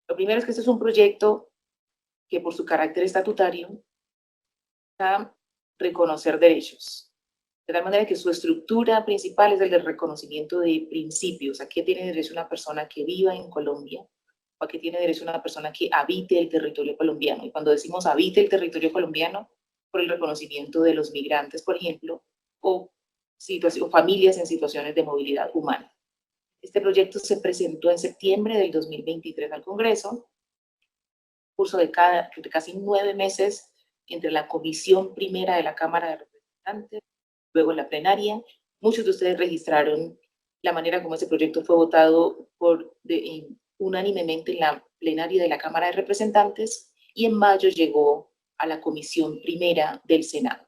Lo primero es que este es un proyecto que por su carácter estatutario busca reconocer derechos, de tal manera que su estructura principal es el del reconocimiento de principios. ¿A qué tiene derecho una persona que viva en Colombia? ¿O a qué tiene derecho una persona que habite el territorio colombiano? Y cuando decimos habite el territorio colombiano, por el reconocimiento de los migrantes, por ejemplo, o familias en situaciones de movilidad humana. Este proyecto se presentó en septiembre del 2023 al Congreso, curso de casi 9 meses entre la comisión primera de la Cámara de Representantes, luego en la plenaria. Muchos de ustedes registraron la manera como ese proyecto fue votado unánimemente en la plenaria de la Cámara de Representantes y en mayo llegó a la comisión primera del Senado.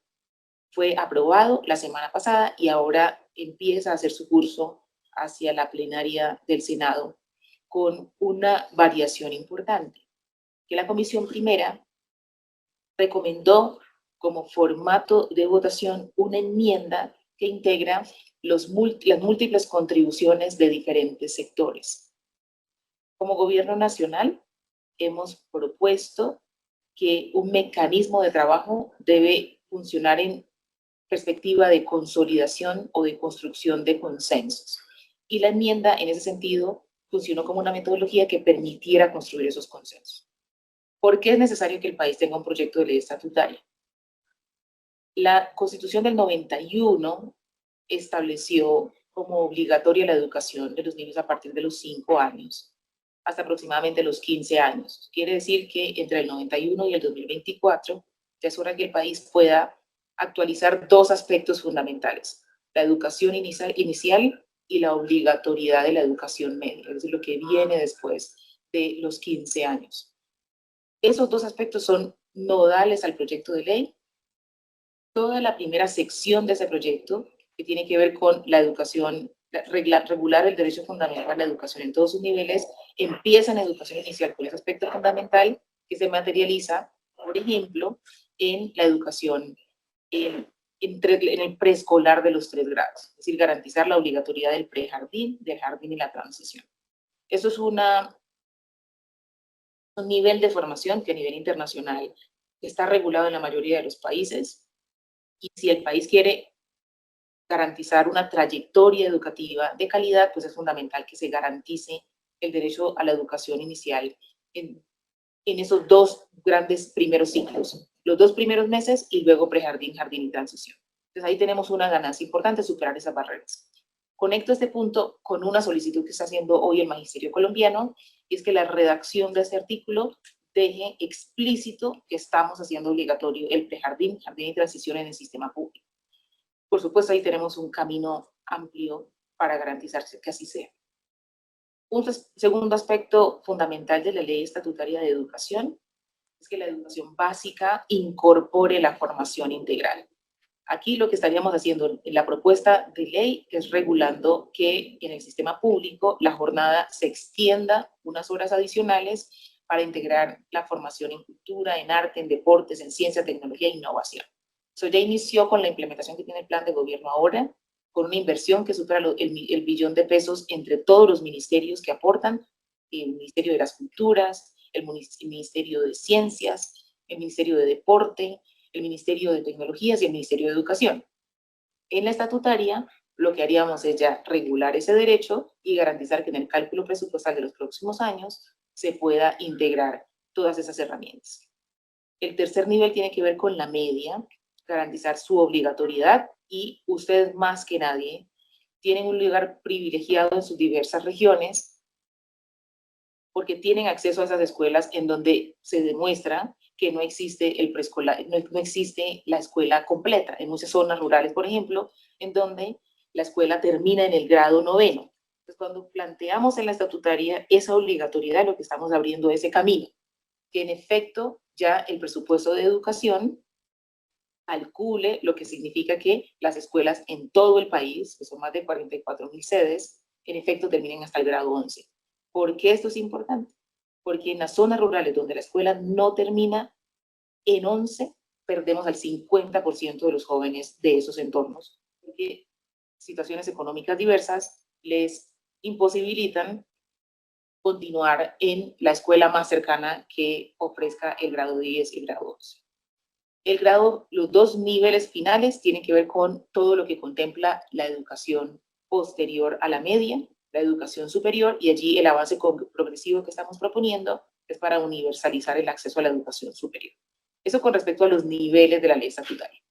Fue aprobado la semana pasada y ahora empieza a hacer su curso hacia la plenaria del Senado con una variación importante, que la comisión primera recomendó como formato de votación una enmienda que integra las múltiples contribuciones de diferentes sectores. Como gobierno nacional, hemos propuesto que un mecanismo de trabajo debe funcionar en perspectiva de consolidación o de construcción de consensos. Y la enmienda, en ese sentido, funcionó como una metodología que permitiera construir esos consensos. ¿Por qué es necesario que el país tenga un proyecto de ley estatutaria? La Constitución del 91 estableció como obligatoria la educación de los niños a partir de los 5 años hasta aproximadamente los 15 años. Quiere decir que entre el 91 y el 2024 ya es hora que el país pueda actualizar dos aspectos fundamentales: la educación inicial y la obligatoriedad de la educación media, es decir, lo que viene después de los 15 años. Esos dos aspectos son nodales al proyecto de ley. Toda la primera sección de ese proyecto, que tiene que ver con la educación, regular el derecho fundamental a la educación en todos sus niveles, empieza en educación inicial con ese aspecto fundamental que se materializa, por ejemplo, en la educación en el preescolar de los 3 grados, es decir, garantizar la obligatoriedad del prejardín, del jardín y la transición. Eso es un nivel de formación que a nivel internacional está regulado en la mayoría de los países, y si el país quiere garantizar una trayectoria educativa de calidad, pues es fundamental que se garantice el derecho a la educación inicial en esos dos grandes primeros ciclos, los 2 primeros meses y luego prejardín, jardín y transición. Entonces ahí tenemos una ganancia importante, superar esas barreras. Conecto este punto con una solicitud que está haciendo hoy el Magisterio colombiano, y es que la redacción de este artículo deje explícito que estamos haciendo obligatorio el prejardín, jardín y transición en el sistema público. Por supuesto, ahí tenemos un camino amplio para garantizarse que así sea. Un segundo aspecto fundamental de la Ley Estatutaria de Educación es que la educación básica incorpore la formación integral. Aquí lo que estaríamos haciendo en la propuesta de ley es regulando que en el sistema público la jornada se extienda unas horas adicionales para integrar la formación en cultura, en arte, en deportes, en ciencia, tecnología e innovación. Eso ya inició con la implementación que tiene el plan de gobierno ahora, con una inversión que supera el billón de pesos entre todos los ministerios que aportan: el Ministerio de las Culturas, el Ministerio de Ciencias, el Ministerio de Deporte, el Ministerio de Tecnologías y el Ministerio de Educación. En la estatutaria, lo que haríamos es ya regular ese derecho y garantizar que en el cálculo presupuestal de los próximos años se pueda integrar todas esas herramientas. El tercer nivel tiene que ver con la media, garantizar su obligatoriedad, y ustedes más que nadie tienen un lugar privilegiado en sus diversas regiones porque tienen acceso a esas escuelas en donde se demuestra que no existe el preescolar, no existe la escuela completa. En muchas zonas rurales, por ejemplo, en donde la escuela termina en el grado 9º. Entonces, cuando planteamos en la estatutaria esa obligatoriedad, lo que estamos abriendo ese camino, que en efecto ya el presupuesto de educación calcule lo que significa que las escuelas en todo el país, que son más de 44.000 sedes, en efecto terminen hasta el grado 11. ¿Por qué esto es importante? Porque en las zonas rurales donde la escuela no termina en 11, perdemos al 50% de los jóvenes de esos entornos, porque situaciones económicas diversas les imposibilitan continuar en la escuela más cercana que ofrezca el grado 10 y el grado 11. Los dos niveles finales tienen que ver con todo lo que contempla la educación posterior a la media, la educación superior, y allí el avance progresivo que estamos proponiendo es para universalizar el acceso a la educación superior. Eso con respecto a los niveles de la ley estatutaria.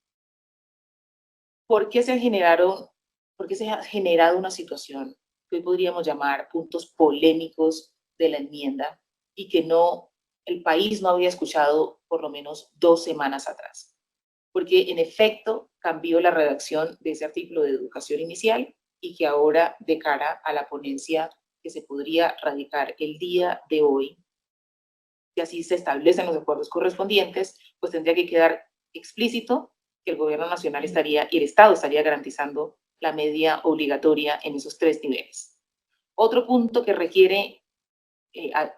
¿Por qué se ha generado una situación que hoy podríamos llamar puntos polémicos de la enmienda y que el país no había escuchado por lo menos 2 semanas atrás? Porque en efecto cambió la redacción de ese artículo de educación inicial y que ahora, de cara a la ponencia que se podría radicar el día de hoy, si así se establecen los acuerdos correspondientes, pues tendría que quedar explícito que el gobierno nacional estaría y el Estado estaría garantizando la media obligatoria en esos 3 niveles. Otro punto que requiere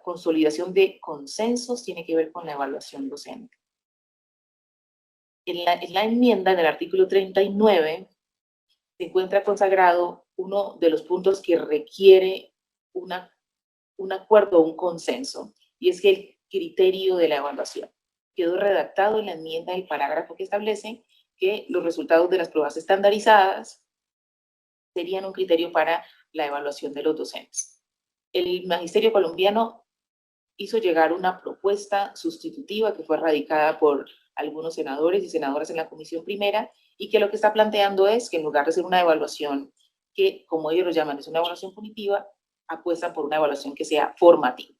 consolidación de consensos tiene que ver con la evaluación docente. En la enmienda, en el artículo 39, se encuentra consagrado uno de los puntos que requiere un acuerdo, un consenso, y es que el criterio de la evaluación quedó redactado en la enmienda del parágrafo que establece que los resultados de las pruebas estandarizadas serían un criterio para la evaluación de los docentes. El magisterio colombiano hizo llegar una propuesta sustitutiva que fue radicada por algunos senadores y senadoras en la comisión primera, y que lo que está planteando es que en lugar de ser una evaluación que, como ellos lo llaman, es una evaluación punitiva, apuestan por una evaluación que sea formativa.